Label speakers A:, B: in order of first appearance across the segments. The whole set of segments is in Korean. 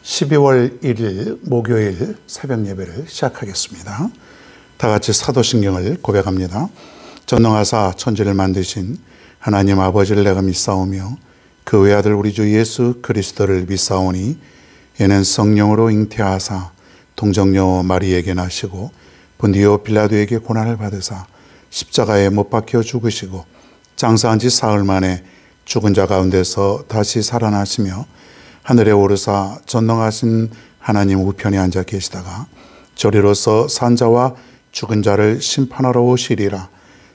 A: 12월 1일 목요일 새벽 예배를 시작하겠습니다. 다 같이 사도신경을 고백합니다. 전능하사 천지를 만드신 하나님 아버지를 내가 믿사오며 그 외아들 우리 주 예수 그리스도를 믿사오니 이는 성령으로 잉태하사 동정녀 마리에게 나시고 본디오 빌라도에게 고난을 받으사 십자가에 못 박혀 죽으시고 장사한 지 사흘 만에 죽은 자 가운데서 다시 살아나시며 하늘에 오르사 전능하신 하나님 우편에 앉아 계시다가 저리로서 산 자와 죽은 자를 심판하러 오시리라.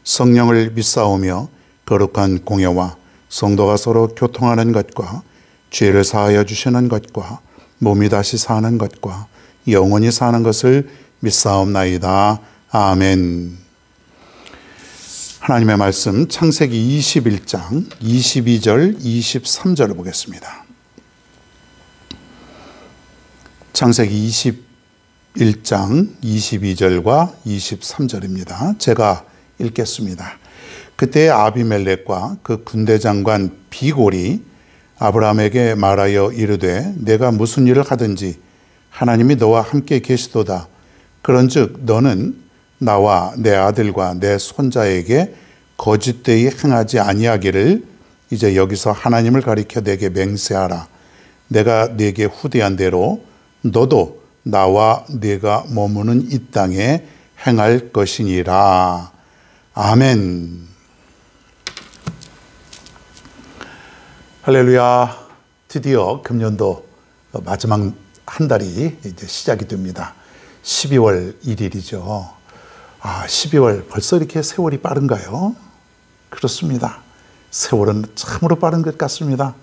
A: 성령을 믿사오며 거룩한 공예와 성도가 서로 교통하는 것과 죄를 사하여 주시는 것과 몸이 다시 사는 것과 영원히 사는 것을 믿사옵나이다. 아멘. 하나님의 말씀 창세기 21장 22절 23절을 보겠습니다. 창세기 21장 22절과 23절입니다. 제가 읽겠습니다. 그때 아비멜렉과 그 군대 장관 비골이 아브라함에게 말하여 이르되 내가 무슨 일을 하든지 하나님이 너와 함께 계시도다. 그런즉 너는 나와 내 아들과 내 손자에게 거짓되이 행하지 아니하기를 이제 여기서 하나님을 가리켜 내게 맹세하라. 내가 네게 후대한 대로 너도 나와 네가 머무는 이 땅에 행할 것이니라. 아멘. 할렐루야. 드디어 금년도 마지막 한 달이 이제 시작이 됩니다. 12월 1일이죠. 12월 벌써 이렇게 세월이 빠른가요? 그렇습니다. 세월은 참으로 빠른 것 같습니다.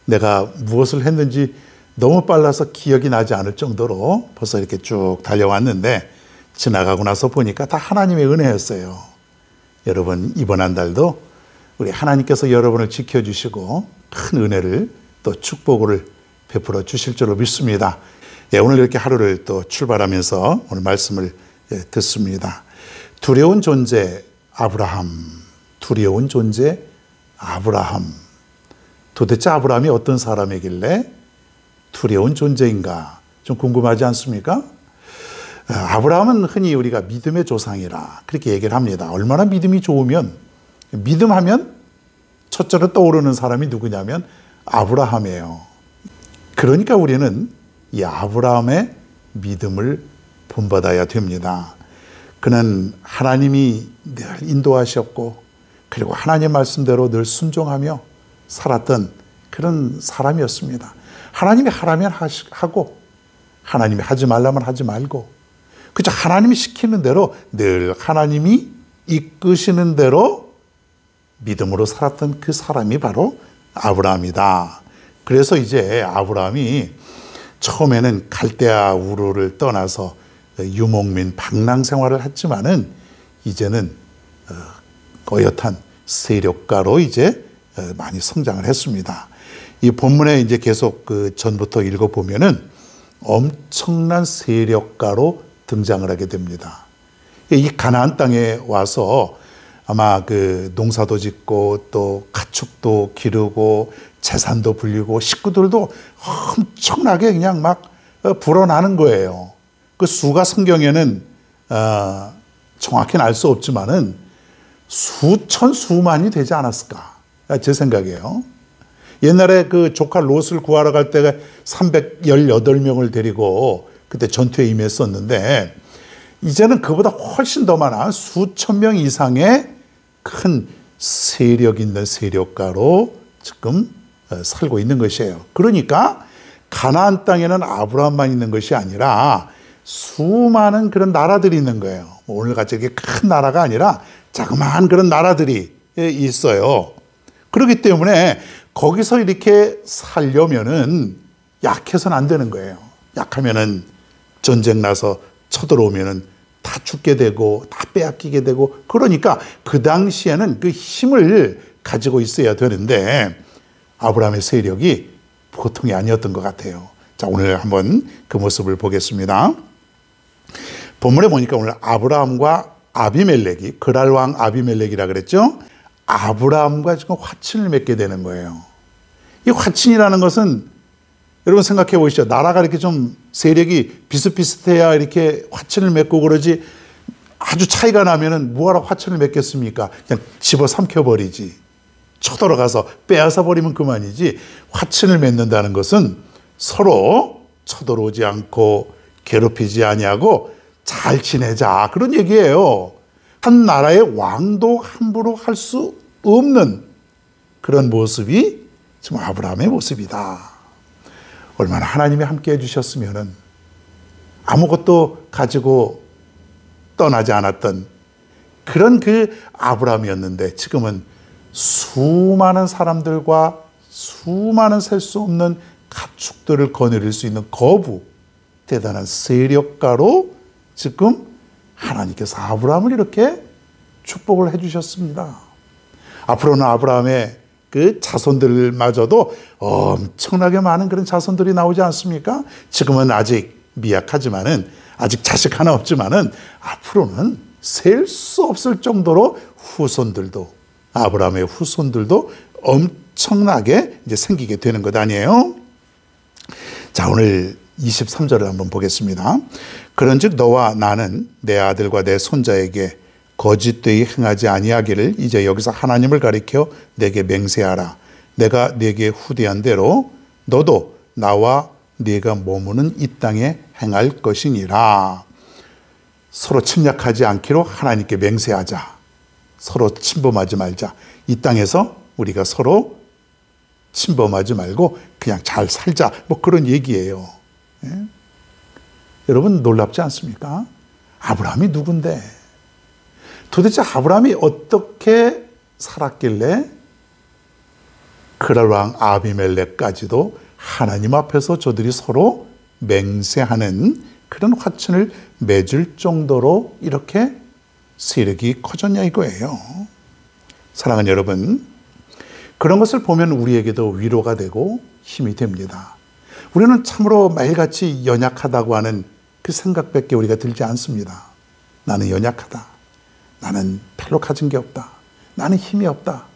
A: 내가 무엇을 했는지 너무 빨라서 기억이 나지 않을 정도로 벌써 이렇게 쭉 달려왔는데 지나가고 나서 보니까 다 하나님의 은혜였어요. 여러분 이번 한 달도 우리 하나님께서 여러분을 지켜주시고 큰 은혜를 또 축복을 베풀어 주실 줄로 믿습니다. 오늘 이렇게 하루를 또 출발하면서 오늘 말씀을 듣습니다. 두려운 존재 아브라함, 두려운 존재 아브라함. 도대체 아브라함이 어떤 사람이길래 두려운 존재인가 좀 궁금하지 않습니까? 아브라함은 흔히 우리가 믿음의 조상이라 그렇게 얘기를 합니다. 얼마나 믿음이 좋으면 믿음하면 첫째로 떠오르는 사람이 누구냐면 아브라함이에요. 그러니까 우리는 이 아브라함의 믿음을 본받아야 됩니다. 그는 하나님이 늘 인도하셨고 그리고 하나님 말씀대로 늘 순종하며 살았던 그런 사람이었습니다. 하나님이 하라면 하고 하나님이 하지 말라면 하지 말고 그저 하나님이 시키는 대로 늘 하나님이 이끄시는 대로 믿음으로 살았던 그 사람이 바로 아브라함이다. 그래서 이제 아브라함이 처음에는 갈대아 우르를 떠나서 유목민 방랑 생활을 했지만은 이제는 어엿한 세력가로 이제 많이 성장을 했습니다. 이 본문에 이제 계속 그 전부터 읽어보면은 엄청난 세력가로 등장을 하게 됩니다. 이 가나안 땅에 와서 아마 그 농사도 짓고 또 가축도 기르고 재산도 불리고 식구들도 엄청나게 그냥 막 불어나는 거예요. 그 수가 성경에는 정확히는 알 수 없지만은 수천 수만이 되지 않았을까 제 생각이에요. 옛날에 그 조카 롯을 구하러 갈 때가 318명을 데리고 그때 전투에 임했었는데 이제는 그보다 훨씬 더 많아 수천 명 이상의 큰 세력 있는 세력가로 지금 살고 있는 것이에요. 그러니까 가나안 땅에는 아브라함만 있는 것이 아니라 수많은 그런 나라들이 있는 거예요. 오늘같이 이렇게 큰 나라가 아니라 자그마한 그런 나라들이 있어요. 그렇기 때문에 거기서 이렇게 살려면은 약해서는 안 되는 거예요. 약하면은 전쟁 나서 쳐들어오면은 다 죽게 되고 다 빼앗기게 되고 그러니까 그 당시에는 그 힘을 가지고 있어야 되는데 아브라함의 세력이 보통이 아니었던 것 같아요. 자, 오늘 한번 그 모습을 보겠습니다. 본문에 보니까 오늘 아브라함과 아비멜렉이 그랄왕 아비멜렉이라 그랬죠. 아브라함과 지금 화친을 맺게 되는 거예요. 이 화친이라는 것은 여러분 생각해 보시죠. 나라가 이렇게 좀 세력이 비슷비슷해야 이렇게 화친을 맺고 그러지, 아주 차이가 나면은 뭐하러 화친을 맺겠습니까? 그냥 집어 삼켜버리지. 쳐들어가서 빼앗아 버리면 그만이지. 화친을 맺는다는 것은 서로 쳐들어오지 않고 괴롭히지 아니하고 잘 지내자, 그런 얘기예요. 한 나라의 왕도 함부로 할 수 없는 그런 모습이 지금 아브라함의 모습이다. 얼마나 하나님이 함께 해주셨으면 아무것도 가지고 떠나지 않았던 그런 그 아브라함이었는데, 지금은 수많은 사람들과 수많은 셀 수 없는 가축들을 거느릴 수 있는 거부, 대단한 세력가로 지금 하나님께서 아브라함을 이렇게 축복을 해주셨습니다. 앞으로는 아브라함의 그 자손들마저도 엄청나게 많은 그런 자손들이 나오지 않습니까? 지금은 아직 미약하지만은, 아직 자식 하나 없지만은, 앞으로는 셀 수 없을 정도로 후손들도, 아브라함의 후손들도 엄청나게 이제 생기게 되는 것 아니에요? 자, 오늘 23절을 한번 보겠습니다. 그런즉 너와 나는 내 아들과 내 손자에게 거짓되이 행하지 아니하기를 이제 여기서 하나님을 가리켜 내게 맹세하라. 내가 네게 후대한 대로 너도 나와 네가 머무는 이 땅에 행할 것이니라. 서로 침략하지 않기로 하나님께 맹세하자. 서로 침범하지 말자. 이 땅에서 우리가 서로 침범하지 말고 그냥 잘 살자. 뭐 그런 얘기예요. 예? 여러분 놀랍지 않습니까? 아브라함이 누군데? 도대체 아브라함이 어떻게 살았길래 그랄왕 아비멜렉까지도 하나님 앞에서 저들이 서로 맹세하는 그런 화친을 맺을 정도로 이렇게 세력이 커졌냐 이거예요. 사랑하는 여러분, 그런 것을 보면 우리에게도 위로가 되고 힘이 됩니다. 우리는 참으로 매일같이 연약하다고 하는 그 생각밖에 우리가 들지 않습니다. 나는 연약하다. 나는 별로 가진 게 없다. 나는 힘이 없다.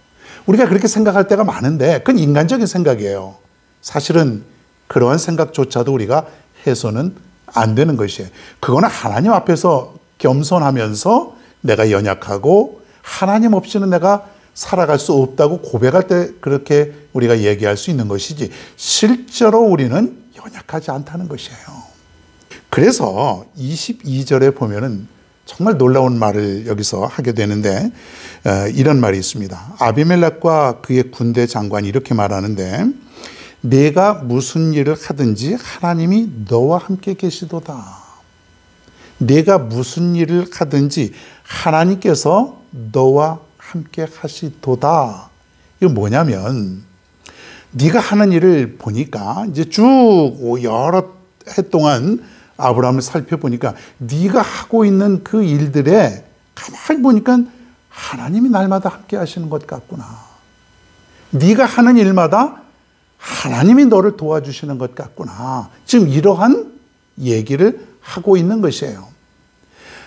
A: 우리가 그렇게 생각할 때가 많은데 그건 인간적인 생각이에요. 사실은 그러한 생각조차도 우리가 해서는 안 되는 것이에요. 그거는 하나님 앞에서 겸손하면서 내가 연약하고 하나님 없이는 내가 살아갈 수 없다고 고백할 때 그렇게 우리가 얘기할 수 있는 것이지, 실제로 우리는 연약하지 않다는 것이에요. 그래서 22절에 보면은 정말 놀라운 말을 여기서 하게 되는데, 이런 말이 있습니다. 아비멜렉과 그의 군대 장관이 이렇게 말하는데, 내가 무슨 일을 하든지 하나님이 너와 함께 계시도다. 내가 무슨 일을 하든지 하나님께서 너와 함께 하시도다. 이거 뭐냐면, 네가 하는 일을 보니까 이제 쭉 여러 해 동안 아브라함을 살펴보니까 네가 하고 있는 그 일들에 가만히 보니까 하나님이 날마다 함께 하시는 것 같구나. 네가 하는 일마다 하나님이 너를 도와주시는 것 같구나. 지금 이러한 얘기를 하고 있는 것이에요.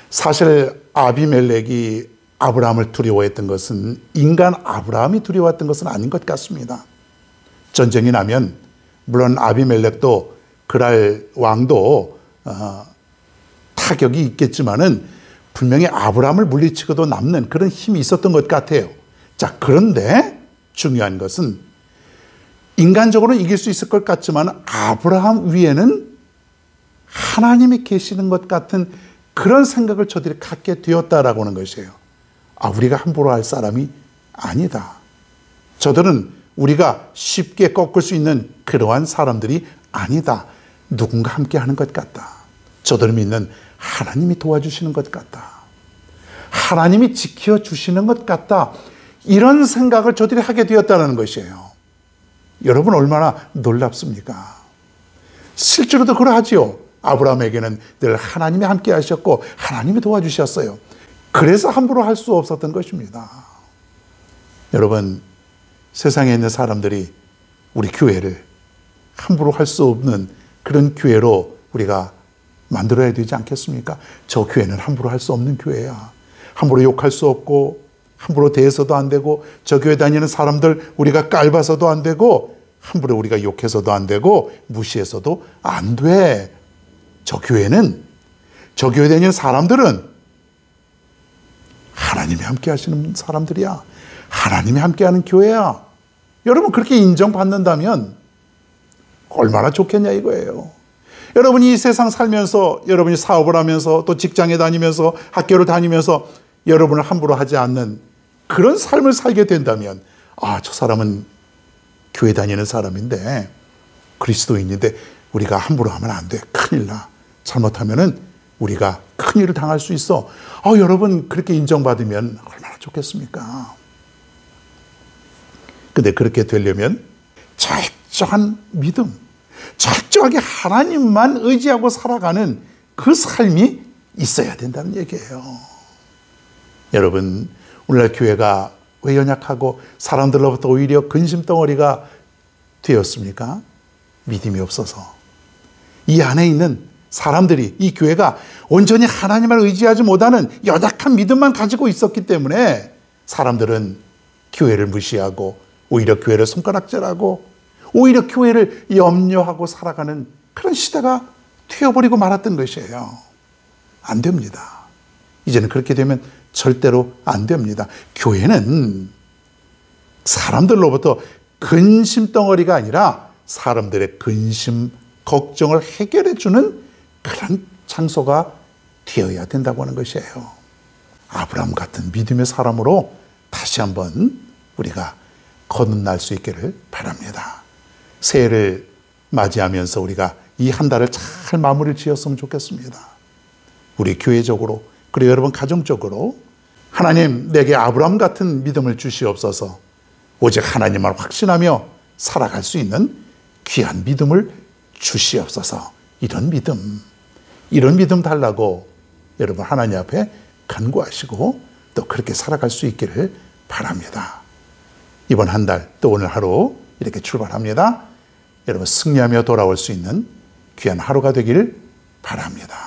A: 사실 아비멜렉이 아브라함을 두려워했던 것은 인간 아브라함이 두려워했던 것은 아닌 것 같습니다. 전쟁이 나면 물론 아비멜렉도 그랄 왕도 타격이 있겠지만은 분명히 아브라함을 물리치고도 남는 그런 힘이 있었던 것 같아요. 자, 그런데 중요한 것은 인간적으로는 이길 수 있을 것 같지만 아브라함 위에는 하나님이 계시는 것 같은 그런 생각을 저들이 갖게 되었다라고 하는 것이에요. 우리가 함부로 할 사람이 아니다. 저들은 우리가 쉽게 꺾을 수 있는 그러한 사람들이 아니다. 누군가 함께 하는 것 같다. 저들을 믿는 하나님이 도와주시는 것 같다. 하나님이 지켜주시는 것 같다. 이런 생각을 저들이 하게 되었다는 것이에요. 여러분 얼마나 놀랍습니까? 실제로도 그러하지요. 아브라함에게는 늘 하나님이 함께 하셨고 하나님이 도와주셨어요. 그래서 함부로 할 수 없었던 것입니다. 여러분, 세상에 있는 사람들이 우리 교회를 함부로 할 수 없는 그런 교회로 우리가 만들어야 되지 않겠습니까? 저 교회는 함부로 할 수 없는 교회야. 함부로 욕할 수 없고 함부로 대해서도 안 되고 저 교회 다니는 사람들 우리가 깔봐서도 안 되고 함부로 우리가 욕해서도 안 되고 무시해서도 안 돼. 저 교회 다니는 사람들은 하나님이 함께 하시는 사람들이야. 하나님이 함께하는 교회야. 여러분 그렇게 인정받는다면 얼마나 좋겠냐 이거예요. 여러분이 이 세상 살면서, 여러분이 사업을 하면서, 또 직장에 다니면서, 학교를 다니면서 여러분을 함부로 하지 않는 그런 삶을 살게 된다면, 저 사람은 교회 다니는 사람인데, 그리스도인인데 우리가 함부로 하면 안 돼. 큰일 나. 잘못하면은 우리가 큰일을 당할 수 있어. 여러분 그렇게 인정받으면 얼마나 좋겠습니까? 근데 그렇게 되려면 철저한 믿음, 철저하게 하나님만 의지하고 살아가는 그 삶이 있어야 된다는 얘기예요. 여러분, 오늘날 교회가 왜 연약하고 사람들로부터 오히려 근심덩어리가 되었습니까? 믿음이 없어서. 이 안에 있는 사람들이, 이 교회가 온전히 하나님을 의지하지 못하는 연약한 믿음만 가지고 있었기 때문에 사람들은 교회를 무시하고 오히려 교회를 손가락질하고 오히려 교회를 염려하고 살아가는 그런 시대가 되어버리고 말았던 것이에요. 안 됩니다. 이제는 그렇게 되면 절대로 안 됩니다. 교회는 사람들로부터 근심덩어리가 아니라 사람들의 근심, 걱정을 해결해 주는 그런 장소가 되어야 된다고 하는 것이에요. 아브라함 같은 믿음의 사람으로 다시 한번 우리가 거듭날 수 있기를 바랍니다. 새해를 맞이하면서 우리가 이 한 달을 잘 마무리를 지었으면 좋겠습니다. 우리 교회적으로, 그리고 여러분 가정적으로 하나님 내게 아브라함 같은 믿음을 주시옵소서. 오직 하나님만 확신하며 살아갈 수 있는 귀한 믿음을 주시옵소서. 이런 믿음 달라고 여러분 하나님 앞에 간구하시고 또 그렇게 살아갈 수 있기를 바랍니다. 이번 한 달 또 오늘 하루 이렇게 출발합니다. 여러분 승리하며 돌아올 수 있는 귀한 하루가 되기를 바랍니다.